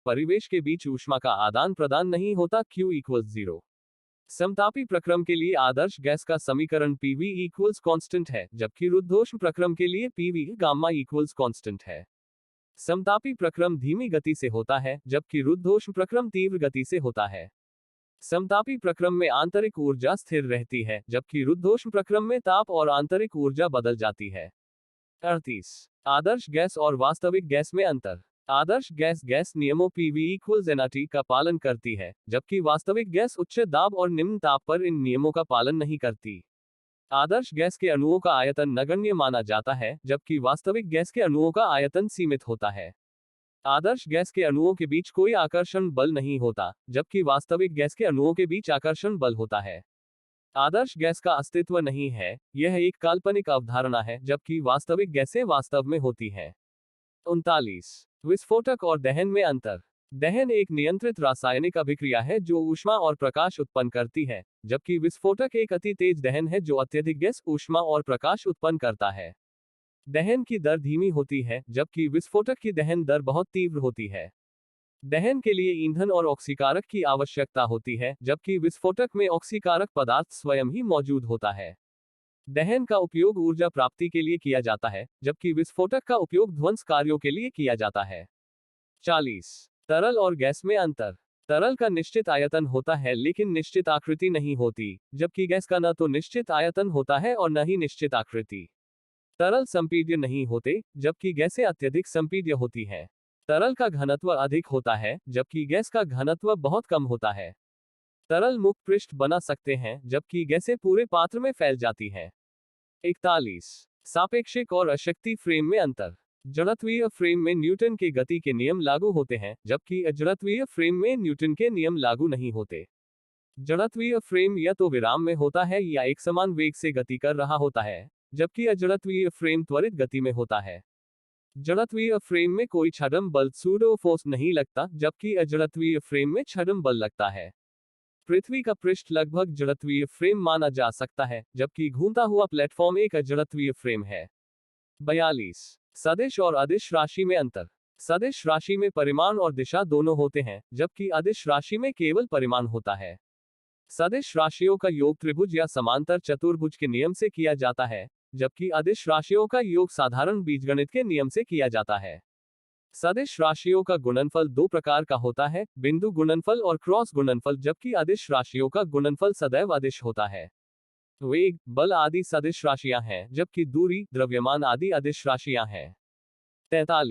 परिवेश के बीच ऊष्मा का आदान प्रदान नहीं होता Q = 0। समतापी प्रक्रम के लिए आदर्श गैस का समीकरण PV = कांस्टेंट है, जबकि रुद्धोष्म प्रक्रम के लिए PV गामा = कांस्टेंट है। समतापी प्रक्रम धीमी गति से होता है, जबकि रुद्धोष्म प्रक्रम तीव्र गति से होता है। समतापी प्रक्रम में आंतरिक ऊर्जा स्थिर रहती है, जबकि रुद्धोष्म प्रक्रम में ताप और आंतरिक ऊर्जा बदल जाती है। 38। आदर्श गैस और वास्तविक गैस में अंतर। आदर्श गैस गैस नियमों PV = nRT का पालन करती है, जबकि वास्तविक गैस उच्च दाब और निम्न ताप पर इन नियमों का पालन नहीं करती। आदर्श गैस के अणुओं का आयतन नगण्य माना जाता है, जबकि वास्तविक गैस के अणुओं का आयतन सीमित होता है। आदर्श गैस के अणुओं के बीच कोई आकर्षण बल नहीं होता, जबकि वास्तविक गैस के अणुओं के बीच आकर्षण बल होता है। आदर्श गैस का अस्तित्व नहीं है, यह एक काल्पनिक अवधारणा है, जबकि वास्तविक गैसें वास्तव में होती हैं। 39। विस्फोटक और दहन में अंतर। दहन एक नियंत्रित रासायनिक अभिक्रिया है जो ऊष्मा और प्रकाश उत्पन्न करती है, जबकि विस्फोटक एक अति तेज दहन है जो अत्यधिक गैस, ऊष्मा और प्रकाश उत्पन्न करता है। दहन की दर धीमी होती है, जबकि विस्फोटक की दहन दर बहुत तीव्र होती है। दहन के लिए ईंधन और ऑक्सीकारक की आवश्यकता होती है, जबकि विस्फोटक में ऑक्सीकारक पदार्थ स्वयं ही मौजूद होता है। दहन का उपयोग ऊर्जा प्राप्ति के लिए किया जाता है, जबकि विस्फोटक का उपयोग ध्वंस कार्यों के लिए किया जाता है। 40। तरल और गैस में अंतर। तरल का निश्चित आयतन होता है लेकिन निश्चित आकृति नहीं होती, जबकि गैस का न तो निश्चित आयतन होता है और न ही निश्चित आकृति। तरल संपीड्य नहीं होते, जबकि गैसें अत्यधिक संपीड्य होती हैं। तरल का घनत्व अधिक होता है, जबकि गैस का घनत्व बहुत कम होता है। तरल मुक्त पृष्ठ बना सकते हैं, जबकि गैसें पूरे पात्र में फैल जाती हैं। 41। सापेक्षिक और अशक्ति फ्रेम में अंतर। जड़त्वीय फ्रेम में न्यूटन के गति के नियम लागू होते हैं, जबकि अजड़त्वीय फ्रेम में न्यूटन के नियम लागू नहीं होते। जड़त्वीय फ्रेम या तो विराम में होता है या एक समान वेग से गति कर रहा होता है, जबकि अजड़त्वीय फ्रेम त्वरित गति में होता है। जड़त्वीय फ्रेम में कोई छद्म बल सूडो फोर्स नहीं लगता, जबकि अजड़त्वीय फ्रेम में छद्म बल लगता है। पृथ्वी का पृष्ठ लगभग जड़त्वीय फ्रेम माना जा सकता है, जबकि घूमता हुआ प्लेटफॉर्म एक अजड़त्वीय फ्रेम है। 42। सदिश और अदिश राशि में अंतर। सदिश राशि में परिमाण और दिशा दोनों होते हैं, जबकि अदिश राशि में केवल परिमाण होता है। सदिश राशियों का योग त्रिभुज या समांतर चतुर्भुज के नियम से किया जाता है, जबकि अदिश राशियों का योग साधारण बीजगणित के नियम से किया जाता है। सदिश राशियों का गुणनफल दो प्रकार का होता है, बिंदु गुणनफल और क्रॉस गुणनफल, जबकि अदिश राशियों का गुणनफल सदैव अदिश होता है। वेग, बल आदि सदिश राशियां हैं, जबकि दूरी, द्रव्यमान आदि अदिश राशियां हैं। 43।